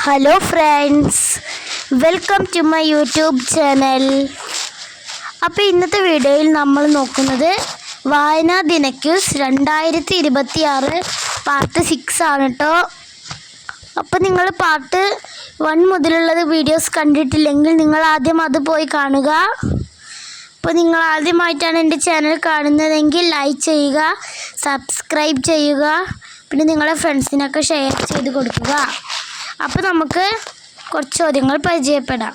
Hello friends, welcome to my YouTube channel. അപ്പോൾ ഇന്നത്തെ വീഡിയോയിൽ നമ്മൾ നോക്കുന്നത് വായനാ ദിന ക്വിസ് 2026 പാർട്ട് 6 ആണ് കേട്ടോ. അപ്പോൾ നിങ്ങൾ പാർട്ട് 1 മുതലുള്ളത് വീഡിയോസ് കണ്ടിട്ടില്ലെങ്കിൽ നിങ്ങൾ ആദ്യം അത് പോയി കാണുക. അപ്പോൾ നിങ്ങൾ ആദ്യമായിട്ടാണ് എൻ്റെ ചാനൽ കാണുന്നതെങ്കിൽ ലൈക്ക് ചെയ്യുക, സബ്സ്ക്രൈബ് ചെയ്യുക, പിന്നെ നിങ്ങളുടെ ഫ്രണ്ട്സിനൊക്കെ ഷെയർ ചെയ്ത് കൊടുക്കുക. അപ്പോൾ നമുക്ക് കുറച്ച് ചോദ്യങ്ങൾ പരിചയപ്പെടാം.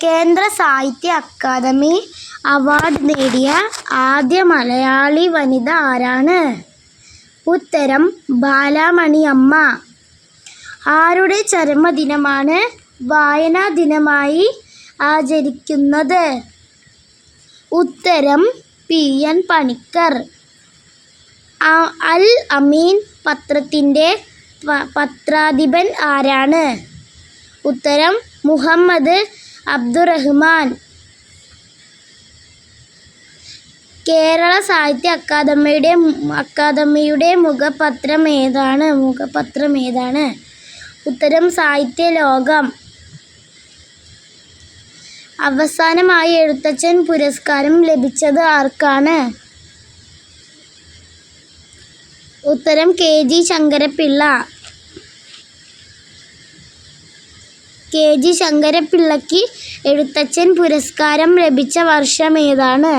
കേന്ദ്ര സാഹിത്യ അക്കാദമി അവാർഡ് നേടിയ ആദ്യ മലയാളി വനിത ആരാണ്? ഉത്തരം ബാലാമണി അമ്മ. ആരുടെ ചരമദിനമാണ് വായനാ ദിനമായി ആചരിക്കുന്നത്? ഉത്തരം PN പണിക്കർ. അൽ അമീൻ പത്രത്തിൻ്റെ പത്രാധിപൻ ആരാണ്? ഉത്തരം മുഹമ്മദ് അബ്ദുറഹ്മാൻ. കേരള സാഹിത്യ അക്കാദമിയുടെ മുഖപത്രം ഏതാണ്? ഉത്തരം സാഹിത്യലോകം. അവസാനമായി എഴുത്തച്ഛൻ പുരസ്കാരം ലഭിച്ചത് ആർക്കാണ്? ഉത്തരം KG ശങ്കരപ്പിള്ള. KG ശങ്കരപ്പിള്ളയ്ക്ക് എഴുത്തച്ഛൻ പുരസ്കാരം ലഭിച്ച വർഷം ഏതാണ്?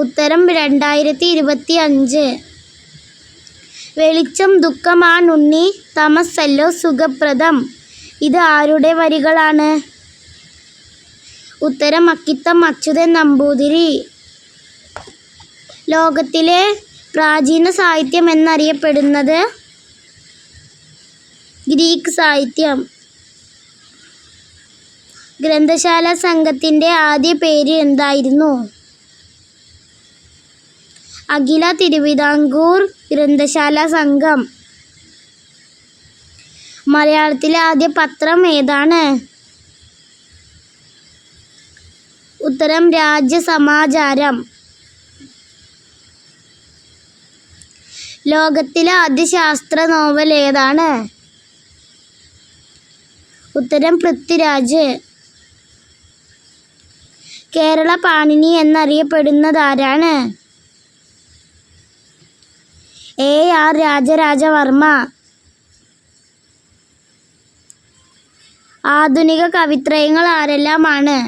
ഉത്തരം 2025. വെളിച്ചം ദുഃഖമാണുണ്ണി, തമസ്സല്ലോ സുഖപ്രദം. ഇത് ആരുടെ വരികളാണ്? ഉത്തരം അക്കിത്തം അച്യുതൻ നമ്പൂതിരി. ലോകത്തിലെ പ്രാചീന സാഹിത്യം എന്നറിയപ്പെടുന്നത് ഗ്രീക്ക് സാഹിത്യം. ഗ്രന്ഥശാല സംഘത്തിൻ്റെ ആദ്യ പേര് എന്തായിരുന്നു? അഖില തിരുവിതാംകൂർ ഗ്രന്ഥശാല സംഘം. മലയാളത്തിലെ ആദ്യ പത്രം ഏതാണ്? ഉത്തരം രാജ്യസമാചാരം. ലോകത്തിലെ ആദ്യ ശാസ്ത്ര നോവൽ ഏതാണ്? ഉത്തരം പൃഥ്വിരാജ്. കേരള പാണിനി എന്നറിയപ്പെടുന്നതാരാണ്? AR രാജരാജവർമ്മ. ആധുനിക കവിത്രയങ്ങൾ ആരെല്ലാമാണ്?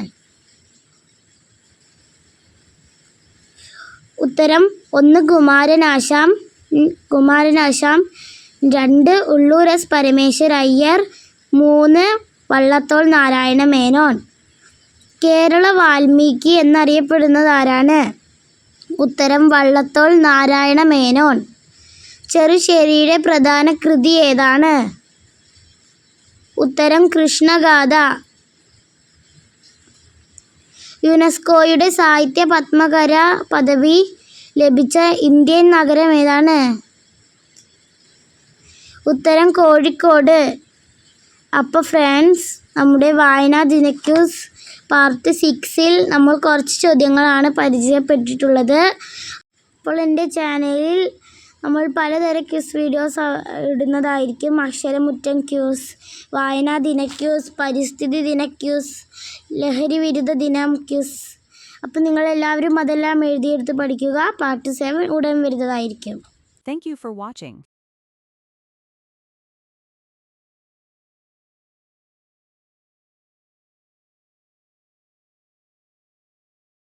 ഉത്തരം 1 കുമാരനാശാൻ, 2 ഉള്ളൂർ S പരമേശ്വര അയ്യർ, 3 വള്ളത്തോൾ നാരായണ മേനോൻ. കേരള വാൽമീകി എന്നറിയപ്പെടുന്നത് ആരാണ്? ഉത്തരം വള്ളത്തോൾ നാരായണ മേനോൻ. ചെറുശ്ശേരിയുടെ പ്രധാന കൃതി ഏതാണ്? ഉത്തരം കൃഷ്ണഗാഥ. യുനെസ്കോയുടെ സാഹിത്യ പത്മകര പദവി ലഭിച്ച ഇന്ത്യൻ നഗരം ഏതാണ്? ഉത്തരം കോഴിക്കോട്. അപ്പോൾ ഫ്രണ്ട്സ്, നമ്മുടെ വായനാ ദിന ക്വിസ് പാർട്ട് 6ൽ നമ്മൾ കുറച്ച് ചോദ്യങ്ങളാണ് പരിചയപ്പെട്ടിട്ടുള്ളത്. അപ്പോൾ എൻ്റെ ചാനലിൽ നമ്മൾ പലതരം ക്വിസ് വീഡിയോസ് ഇടുന്നതായിരിക്കും. അക്ഷരമുറ്റം ക്വിസ്, വായനാ ദിന ക്വിസ്, പരിസ്ഥിതി ദിന ക്വിസ്, ലഹരി വിരുദ്ധ ദിനം ക്വിസ്. അപ്പോൾ നിങ്ങളെല്ലാവരും അതെല്ലാം എഴുതിയെടുത്ത് പഠിക്കുക. പാർട്ട് 7 ഉടൻ വരുന്നതായിരിക്കും. Thank you for watching.